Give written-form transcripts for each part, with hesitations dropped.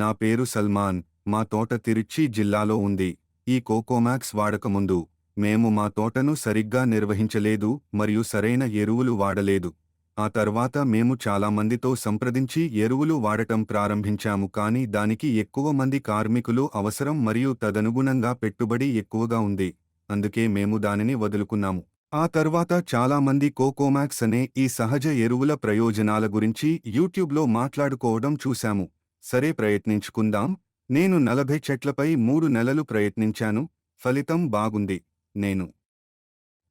నా పేరు సల్మాన్. మా తోట తిరుచి జిల్లాలో ఉంది. ఈ కోకోమాక్స్ వాడకముందు మేము మా తోటను సరిగ్గా నిర్వహించలేదు మరియు సరైన ఎరువులు వాడలేదు. ఆ తర్వాత మేము చాలా మందితో సంప్రదించి ఎరువులు వాడటం ప్రారంభించాము, కానీ దానికి ఎక్కువ మంది కార్మికులు అవసరం మరియు తదనుగుణంగా పెట్టుబడి ఎక్కువగా ఉంది. అందుకే మేము దానిని వదులుకున్నాము. ఆ తర్వాత చాలా మంది కోకోమాక్స్ అనే ఈ సహజ ఎరువుల ప్రయోజనాల గురించి యూట్యూబ్లో మాట్లాడుకోవడం చూశాము. సరే, ప్రయత్నించుకుందాం. నేను 40 చెట్లపై 3 నెలలు ప్రయత్నించాను. ఫలితం బాగుంది. నేను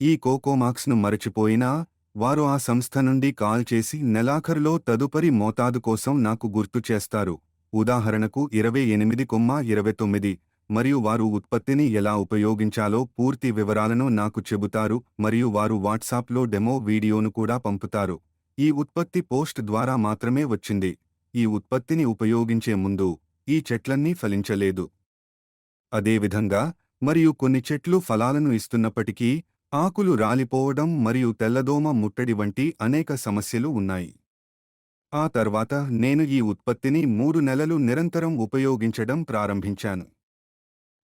ఈ కోకోమాక్స్ను మరచిపోయినా వారు ఆ సంస్థ నుండి కాల్ చేసి నెలాఖరులో తదుపరి మోతాదు కోసం నాకు గుర్తు చేస్తారు. ఉదాహరణకు 28,29 మరియు వారు ఉత్పత్తిని ఎలా ఉపయోగించాలో పూర్తి వివరాలను నాకు చెబుతారు మరియు వారు వాట్సాప్లో డెమో వీడియోను కూడా పంపుతారు. ఈ ఉత్పత్తి పోస్ట్ ద్వారా మాత్రమే వచ్చింది. ఈ ఉత్పత్తిని ఉపయోగించే ముందు ఈ చెట్లన్నీ ఫలించలేదు. అదేవిధంగా మరియు కొన్ని చెట్లు ఫలాలను ఇస్తున్నప్పటికీ ఆకులు రాలిపోవడం మరియు తెల్లదోమ ముట్టడి వంటి అనేక సమస్యలు ఉన్నాయి. ఆ తర్వాత నేను ఈ ఉత్పత్తిని 3 నెలలు నిరంతరం ఉపయోగించడం ప్రారంభించాను.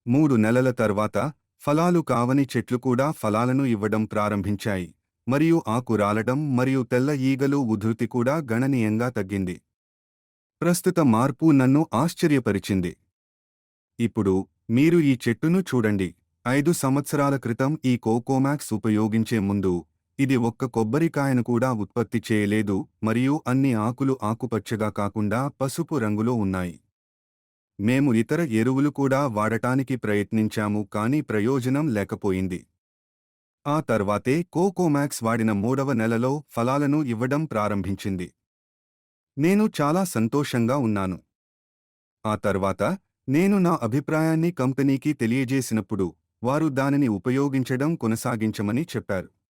3 నెలల తర్వాత ఫలాలు కావని చెట్లు కూడా ఫలాలను ఇవ్వడం ప్రారంభించాయి మరియు ఆకు రాలడం మరియు తెల్ల ఈగలు ఉధృతి కూడా గణనీయంగా తగ్గింది. ప్రస్తుత మార్పు నన్ను ఆశ్చర్యపరిచింది. ఇప్పుడు మీరు ఈ చెట్టును చూడండి. 5 సంవత్సరాల క్రితం ఈ కోకోమాక్స్ ఉపయోగించే ముందు ఇది ఒక్క కొబ్బరికాయను కూడా ఉత్పత్తి చేయలేదు మరియు అన్ని ఆకులు ఆకుపచ్చగా కాకుండా పసుపు రంగులో ఉన్నాయి. మేము ఇతర ఎరువులు కూడా వాడటానికి ప్రయత్నించాము, కానీ ప్రయోజనం లేకపోయింది. ఆ తర్వాతే కోకోమాక్స్ వాడిన 3వ నెలలో ఫలాలను ఇవ్వడం ప్రారంభించింది. నేను చాలా సంతోషంగా ఉన్నాను. ఆ తర్వాత నేను నా అభిప్రాయాన్ని కంపెనీకి తెలియజేసినప్పుడు వారు దానిని ఉపయోగించడం కొనసాగించమని చెప్పారు.